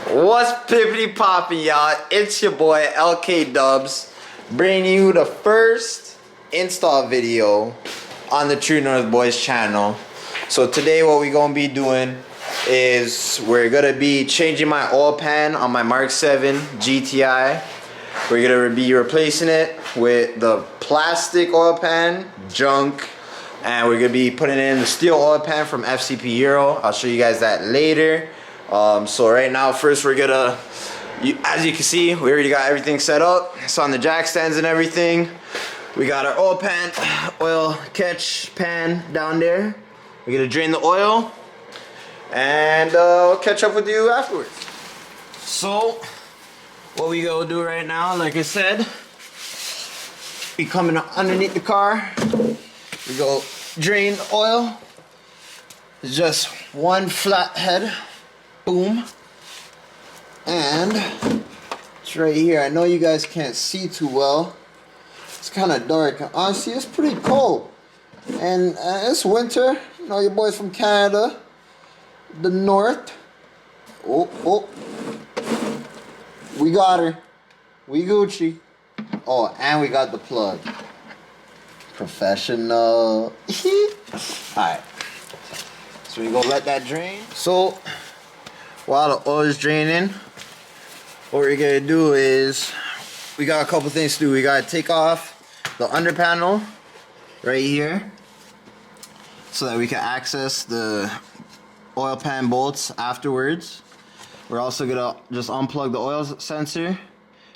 What's pippity poppin', y'all? It's your boy LK Dubs, bringing you the first install video on the True North Boys channel. So today what we're gonna be doing is we're gonna be changing my oil pan on my Mark 7 GTI. We're gonna be replacing it with the plastic oil pan, junk, and we're gonna be putting in the steel oil pan from FCP Euro. I'll show you guys that later. So right now, first we're gonna, as you can see, we already got everything set up. It's on the jack stands and everything. We got our oil catch pan down there. We're gonna drain the oil, and we'll catch up with you afterwards. So, what we gonna do right now, like I said, we coming underneath the car. We go drain the oil. It's just one flat head. Boom. And it's right here. I know you guys can't see too well. It's kind of dark. Honestly, it's pretty cold. And it's winter. You know, your boys from Canada. The north. Oh. We got her. We Gucci. Oh, and we got the plug. Professional. Alright. So we go let that drain. So while the oil is draining, what we're gonna do is we got a couple things to do. We gotta take off the under panel right here so that we can access the oil pan bolts afterwards. We're also gonna just unplug the oil sensor.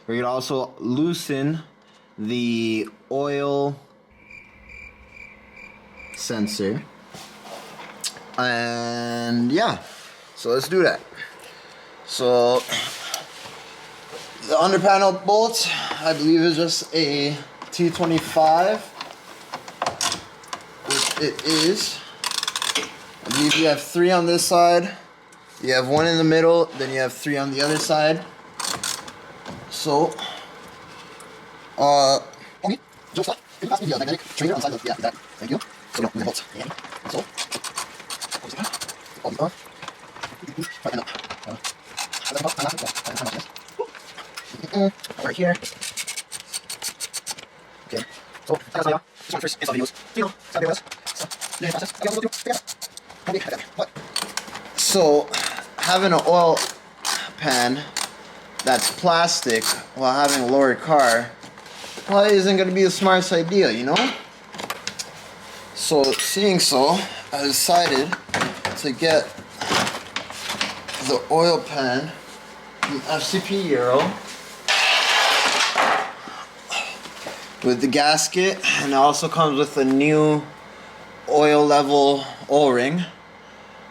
We're gonna also loosen the oil sensor, and yeah, so let's do that. So the under panel bolt, I believe, is just a T25, which it is. I believe you have 3 on this side, you have 1 in the middle, then you have 3 on the other side. So trainer on the side of, yeah, that. Thank you. So no, the bolts. So right here. Okay. So this one first install videos. So having an oil pan that's plastic while having a lower car probably isn't going to be the smartest idea, you know? So seeing so, I decided to get the oil pan from FCP Euro with the gasket, and it also comes with a new oil level O-ring,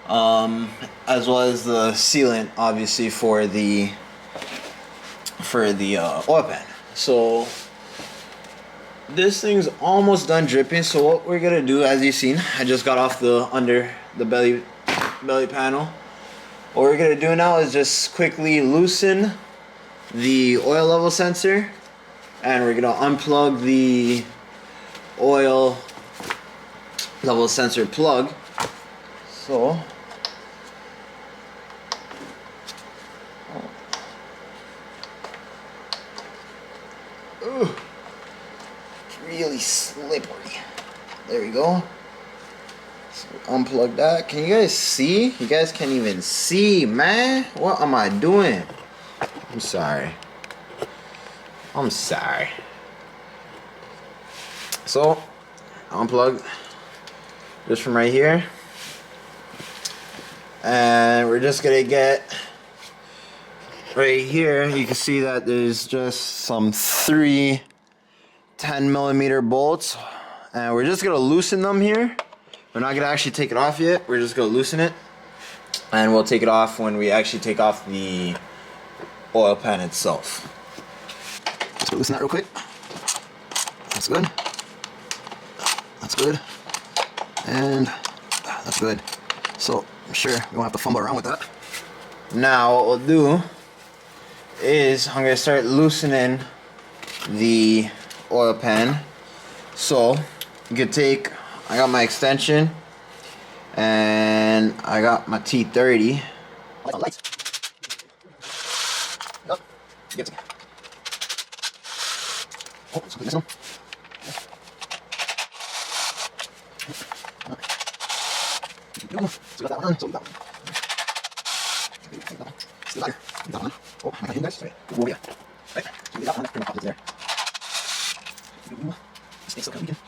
as well as the sealant, obviously, for the oil pan. So this thing's almost done dripping. So what we're gonna do, as you've seen, I just got off the under the belly panel. What we're gonna do now is just quickly loosen the oil level sensor, and we're gonna unplug the oil level sensor plug. So really slippery. There we go. So unplug that. Can you guys see? You guys can't even see, man. What am I doing? I'm sorry. So unplug just from right here, and we're just gonna get right here. You can see that there's just some 3 10mm bolts, and we're just gonna loosen them here. We're not gonna actually take it off yet. We're just gonna loosen it, and we'll take it off when we actually take off the oil pan itself. Let's loosen that real quick. That's good. That's good. And that's good. So I'm sure we won't have to fumble around with that. Now what we'll do is I'm gonna start loosening the oil pan. So you could take, I got my extension and I got my T30. Get it. Oh, let's put this on. So we got that one on, so we got that one. Still lighter. That one. Oh, my God, guys. Sorry. Oh, yeah. Right. So we got one. Pretty much popped it there. This thing's still kind of weakened.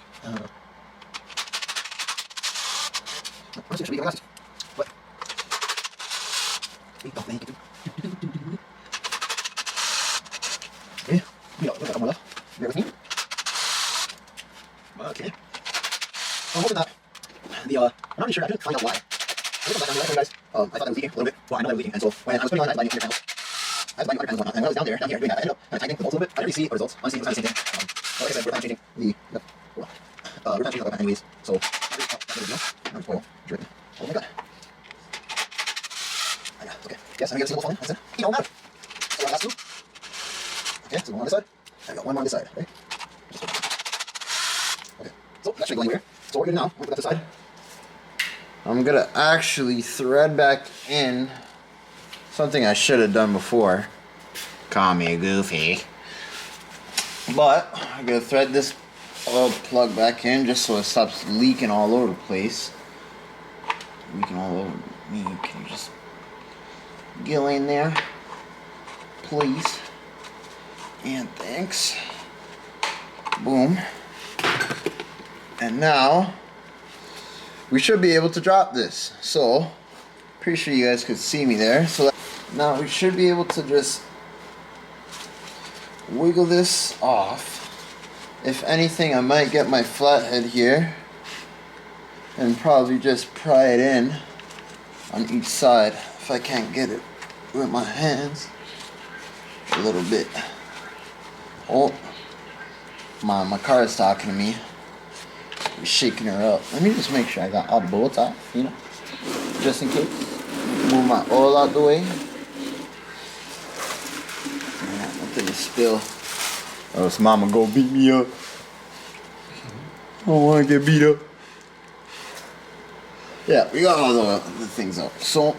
Honestly, I should be glasses. But. Wait, don't make it. Okay. We got one more left. Bear with me. Okay. I'm hoping that the, I'm not really sure. I couldn't find out why. I looked back on the light, guys. I thought it was leaking a little bit. Well, I know it was leaking. And so when I was putting on, I had to buy new clear panels. I had to buy new clear panels and whatnot. And when I was down here doing that, I ended up kind of tightening the bolts a little bit. I didn't really see the results. Honestly, it was kind of the same thing. Like I said, we're kind of changing we're kind of changing the weapon anyways. So, there's oil dripping. Oh my God. Okay. Yes, I'm going to get a single falling. That's it. You don't matter. So I got two. Okay, so one on this side. I got one more on this side, right? Okay. So that should go anywhere. So what we're going to do now, we'll put that to the side. I'm gonna actually thread back in something I should have done before. Call me goofy. But I'm gonna thread this oil plug back in just so it stops leaking all over the place. Leaking all over me. Can you just get in there, please? And thanks. Boom. And now we should be able to drop this. So, pretty sure you guys could see me there. So now we should be able to just wiggle this off. If anything, I might get my flathead here and probably just pry it in on each side if I can't get it with my hands a little bit. Oh, my car is talking to me. Shaking her up. Let me just make sure I got all the bolts off, you know, just in case. Move my oil out the way. Nothing to spill. Or else mama go beat me up. I don't want to get beat up. Yeah, we got all the things out. So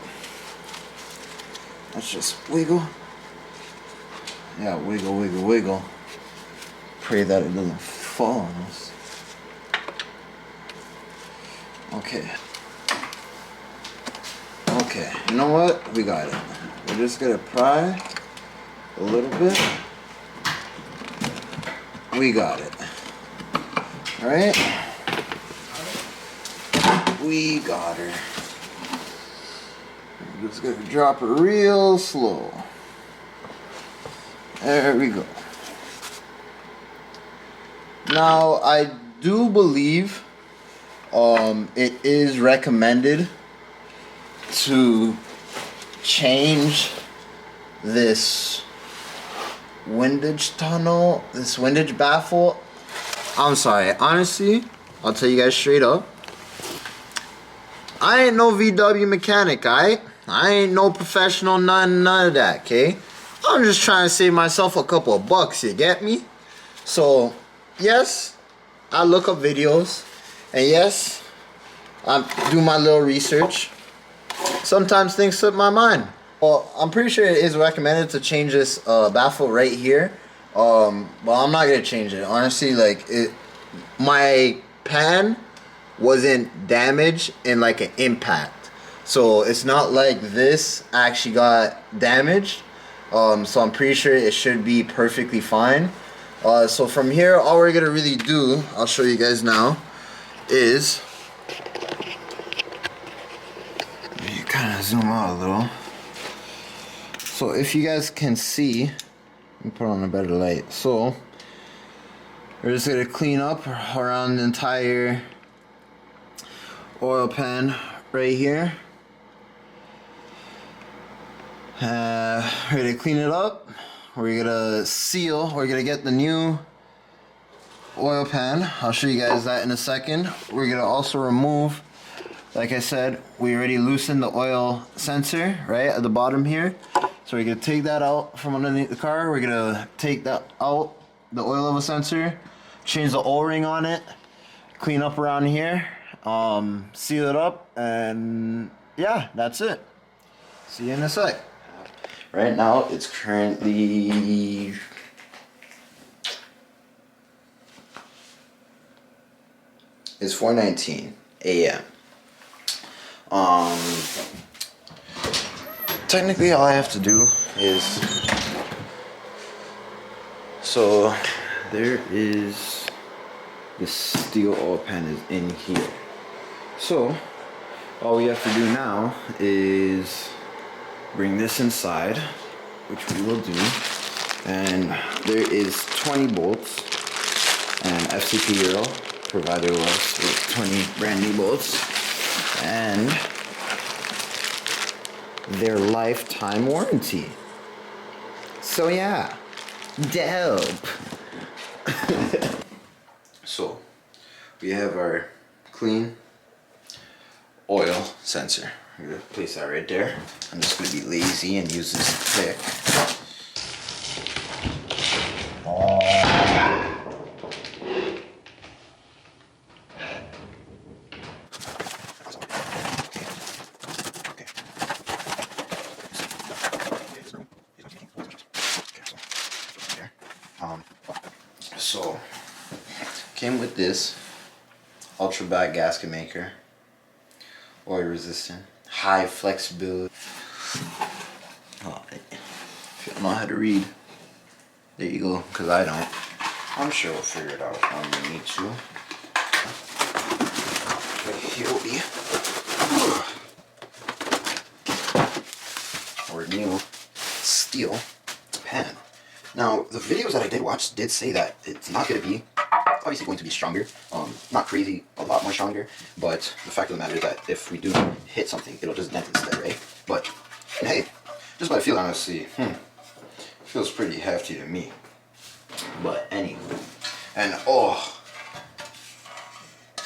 let's just wiggle. Yeah, wiggle, wiggle, wiggle. Pray that it doesn't fall on us. Okay. Okay, you know what? We got it. We're just gonna pry a little bit. We got it. Alright? We got her. We're just gonna drop her real slow. There we go. Now, I do believe it is recommended to change this windage tunnel, this windage baffle. I'm sorry, honestly, I'll tell you guys straight up. I ain't no VW mechanic, I ain't no professional, none of that, okay? I'm just trying to save myself a couple of bucks, you get me? So, yes, I look up videos, and yes, I do my little research. Sometimes things slip my mind. Well, I'm pretty sure it is recommended to change this baffle right here. Well, I'm not gonna change it. Honestly, like my pan wasn't damaged in like an impact, so it's not like this actually got damaged. So I'm pretty sure it should be perfectly fine. So from here, all we're gonna really do, I'll show you guys now, is you kind of zoom out a little. So if you guys can see, let me put on a better light. So we're just gonna clean up around the entire oil pan right here. We're gonna clean it up. We're gonna seal. We're gonna get the new oil pan. I'll show you guys that in a second. We're gonna also remove, like I said, we already loosened the oil sensor right at the bottom here. So we're gonna take that out from underneath the car. We're gonna take that out, the oil level sensor, change the O-ring on it, clean up around here, seal it up, and yeah, that's it. See you in a sec. Right now it's currently it's 4:19 a.m. Technically all I have to do is, so there is the steel oil pan is in here. So all we have to do now is bring this inside, which we will do, and there is 20 bolts, and FCP Euro provided us with 20 brand new bolts, and their lifetime warranty. So yeah, dope. So we have our clean oil sensor. I'm gonna place that right there. I'm just gonna be lazy and use this pick. So came with this ultra bag gasket maker, oil resistant, high flexibility. Oh, if you don't know how to read, there you go, because I don't. I'm sure we'll figure it out when we need to. Here will be our new steel pan. Now, the videos that I did watch did say that it's not going to be, obviously going to be stronger, not crazy, a lot more stronger, but the fact of the matter is that if we do hit something, it'll just dent instead, right? But, hey, just by feel, honestly, feels pretty hefty to me. But anyway, and oh,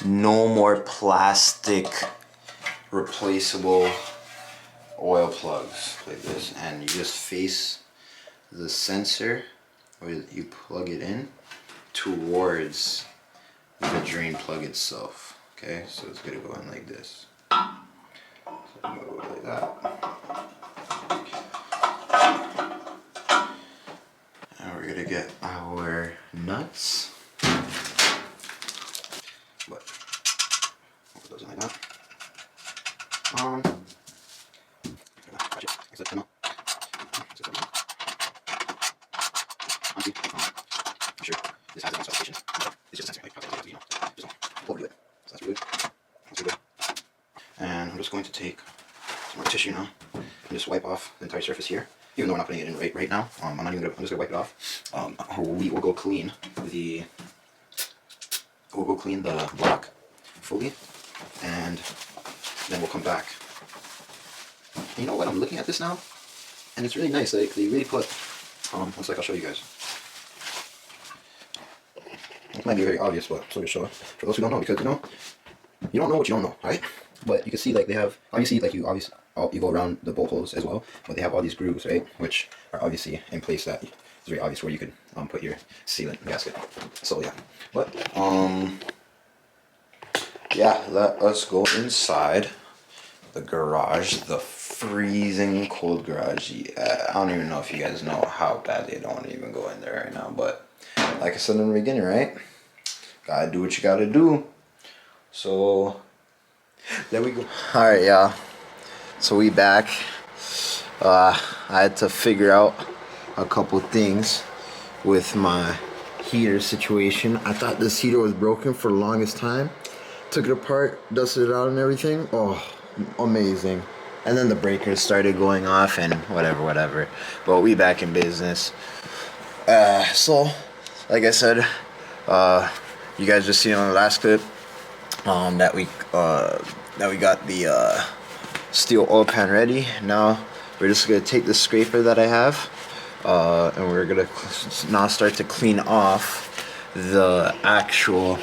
no more plastic replaceable oil plugs like this, and you just face the sensor, or you plug it in towards the drain plug itself. Okay, so it's gonna go in like this. So I'm gonna go like that. And we're gonna get our nuts. But we'll put those in like that. I'm sure this has its own specification. It's just a sensor, like, you know, just overdo it. So that's really good. That's really good. And I'm just going to take some more tissue now and just wipe off the entire surface here. Even though we're not putting it in right now, I'm just gonna wipe it off. We will go clean the block fully, and then we'll come back. And you know what? I'm looking at this now, and it's really nice. Like, they really put. One sec, I'll show you guys. It might be very obvious, but so to show it for those who don't know, because you don't know what you don't know, right? But you can see, like, they have obviously, like, you go around the bolt holes as well, but they have all these grooves, right, which are obviously in place that it's very obvious where you could put your sealant gasket. So yeah, but yeah, let us go inside the garage, the freezing cold garage. Yeah, I don't even know if you guys know how badly I don't want to even go in there right now, but like I said in the beginning, right, gotta do what you gotta do. So there we go. All right, y'all, so we back. I had to figure out a couple things with my heater situation. I thought this heater was broken for the longest time. Took it apart, dusted it out and everything. Oh, amazing. And then the breakers started going off and whatever. But we back in business. So, like I said, you guys just seen on the last clip that we got the steel oil pan ready. Now we're just gonna take the scraper that I have, and we're gonna now start to clean off the actual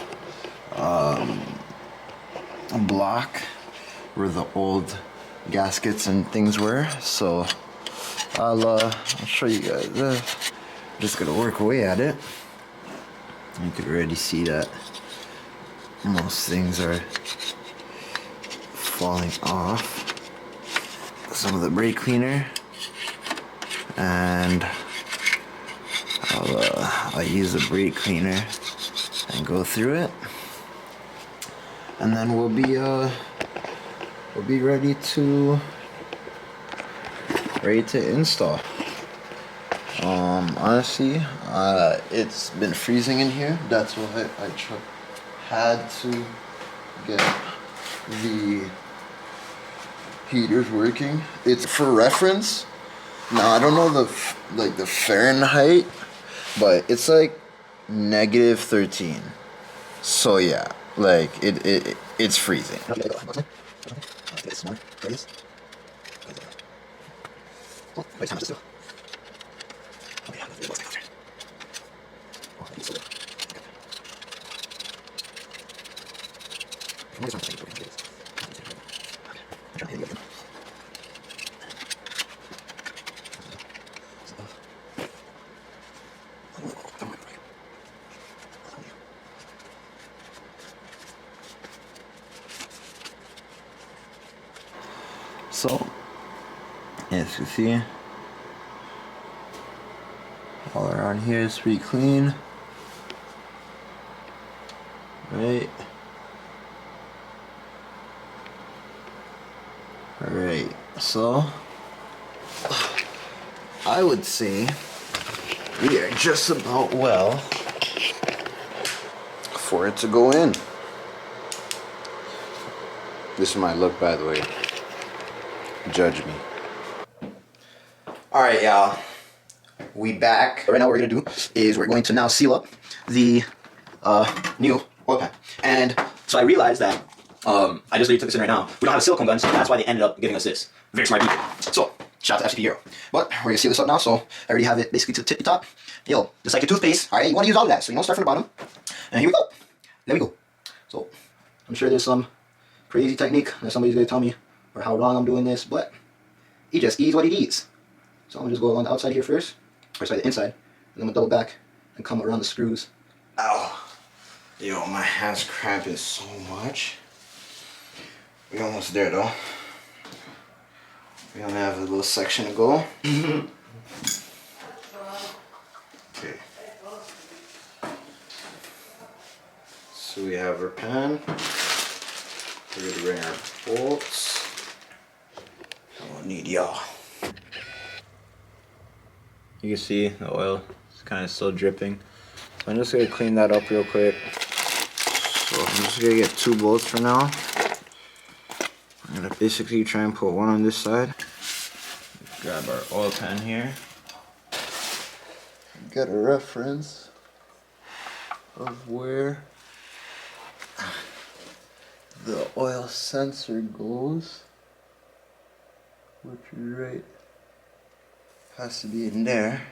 block where the old gaskets and things were. So I'll show you guys. Just gonna work away at it. You can already see that most things are falling off. Some of the brake cleaner and I'll use a brake cleaner and go through it, and then we'll be ready to install. Honestly, it's been freezing in here. That's why I had to get the heaters working. It's for reference. Now I don't know the Fahrenheit, but it's like -13. So yeah, like it's freezing. So, as you see, all around here is pretty clean, right? Alright, so I would say we are just about well for it to go in. This is my look, by the way. Judge me. Alright, y'all. We back. Right now what we're going to do is we're going to now seal up the new oil pan. And so I realized that, I just literally took this in right now. We don't have a silicone gun, so that's why they ended up giving us this. Very smart people. So, shout out to FCP Hero. But we're going to seal this up now, so I already have it basically to the tippy top. Yo, just like a toothpaste, alright, you want to use all of that. So you want to start from the bottom. And here we go. There we go. So, I'm sure there's some crazy technique that somebody's going to tell me or how wrong I'm doing this, but it just is what it is. So I'm going to just go along the outside here first, or sorry, the inside, and then I'm going to double back and come around the screws. Ow. Yo, my hand's cramping so much. We're almost there though. We only have a little section to go. Okay. So we have our pan. We're going to bring our bolts. We'll need y'all. You can see the oil is kind of still dripping. So I'm just going to clean that up real quick. So I'm just going to get 2 bolts for now. I'm going to basically try and put one on this side. Grab our oil pan here. Get a reference of where the oil sensor goes, which is right, has to be in there.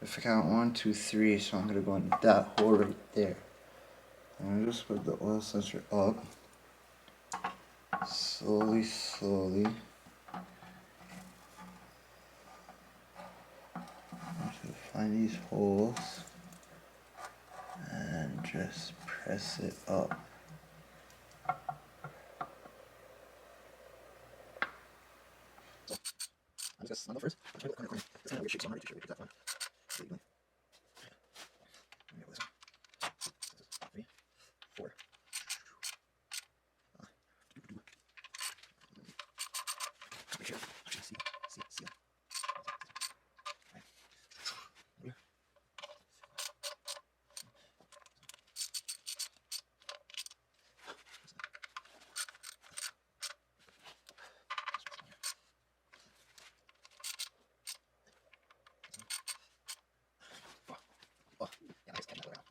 If I count 1, 2, 3, so I'm gonna go in that hole right there. I'm gonna just put the oil sensor up, slowly, slowly. I'm just gonna find these holes and just press it up. I'm just going to go first. I'm going to go It's kind of weird shape, so I'm not really too sure that one. Let me go this one. 3, 4. Make sure. Actually, see. Here. Oh, yeah, I just can't go around.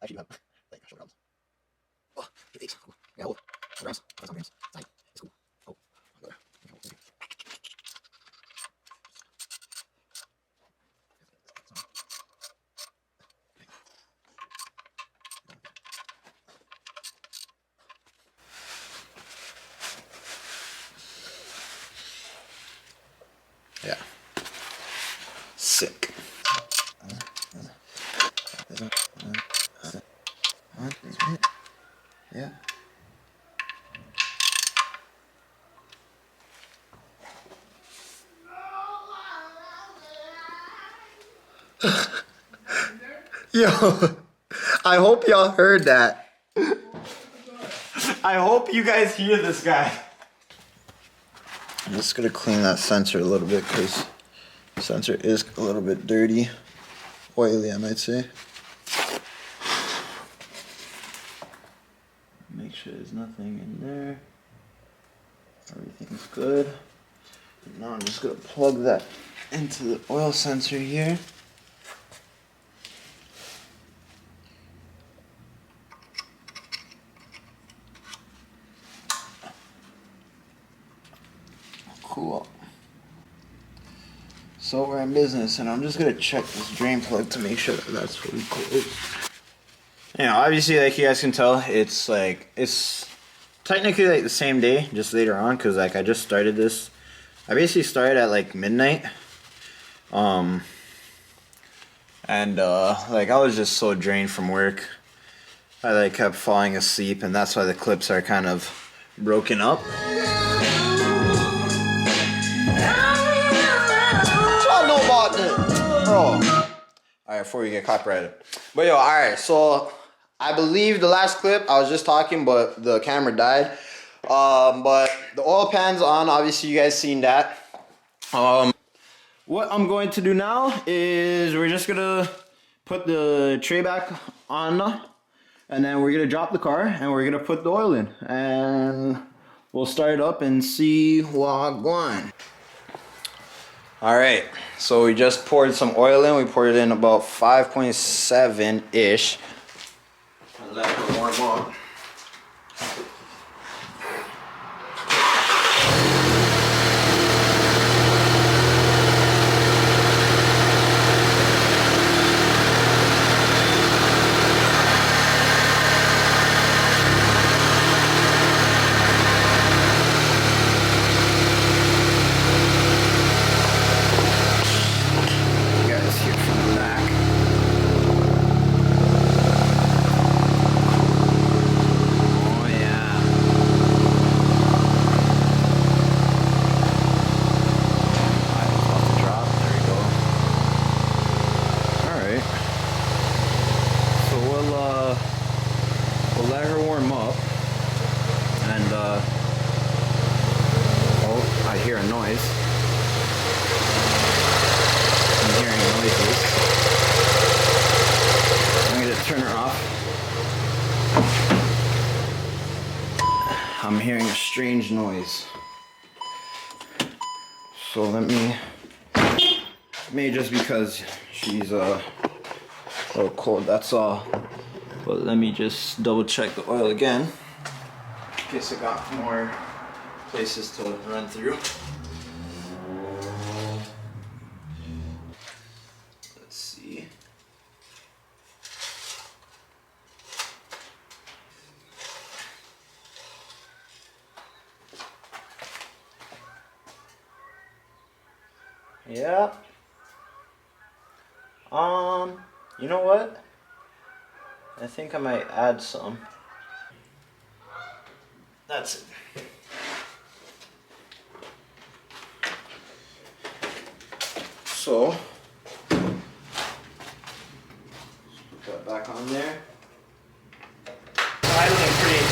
Actually, you have like shoulder rounds. Oh, it aches. Cool. Yeah, hold. Shoulder rounds. 1,000 grams. It's fine. It's cool. Oh, go there. Yeah. Sick. Yeah. Yo, I hope y'all heard that. I hope you guys hear this guy. I'm just gonna clean that sensor a little bit because the sensor is a little bit dirty, oily, I might say. Make sure there's nothing in there. Everything's good. Now I'm just gonna plug that into the oil sensor here. Cool. So we're in business, and I'm just gonna check this drain plug to make sure that that's fully closed. You know, obviously, like you guys can tell, it's technically like the same day, just later on, because like I just started this. I basically started at like midnight, and like I was just so drained from work. I like kept falling asleep, and that's why the clips are kind of broken up. Y'all know about this, bro. All right, before we get copyrighted. But yo, all right, so I believe the last clip I was just talking, but the camera died. But the oil pan's on. Obviously, you guys seen that. What I'm going to do now is we're just gonna put the tray back on, and then we're gonna drop the car and we're gonna put the oil in, and we'll start it up and see what's going. All right, so we just poured some oil in. We poured it in about 5.7-ish. Let it warm up. We'll let her warm up, and oh, I hear a noise. I'm hearing noises. I'm gonna turn her off. I'm hearing a strange noise. So let me, maybe just because she's a little cold, that's all. But let me just double check the oil again, in case I got more places to run through. Let's see. Yeah. You know what? I think I might add some. That's it. So, put that back on there. Idling pretty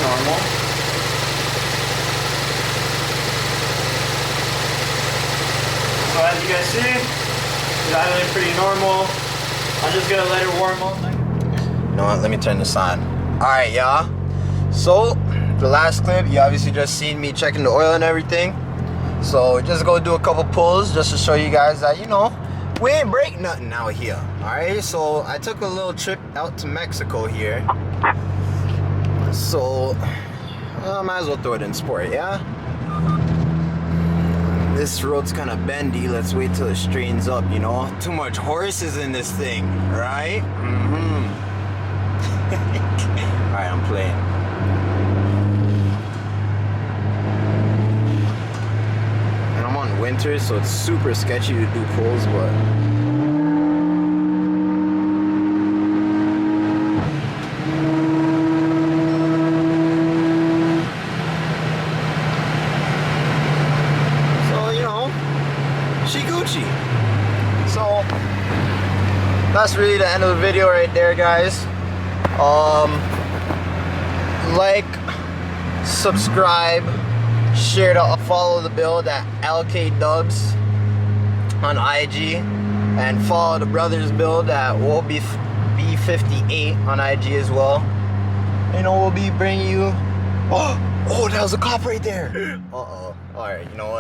normal. So as you guys see, it's idling pretty normal. I'm just gonna let it warm up. You know what, let me turn this on. Alright, y'all. So, the last clip, you obviously just seen me checking the oil and everything. So, just go do a couple pulls just to show you guys that, you know, we ain't break nothing out here. Alright, so I took a little trip out to Mexico here. So, might as well throw it in sport, yeah? This road's kind of bendy. Let's wait till it straightens up, you know? Too much horses in this thing, right? Alright, I'm playing. And I'm on winter, so it's super sketchy to do pulls, but so, you know, she Gucci. So that's really the end of the video right there, guys. Like, subscribe, share, follow the build at LK Dubs on IG, and follow the brothers build at B58 on IG as well. You know, we'll be bringing you. Oh, that was a cop right there. All right, you know what?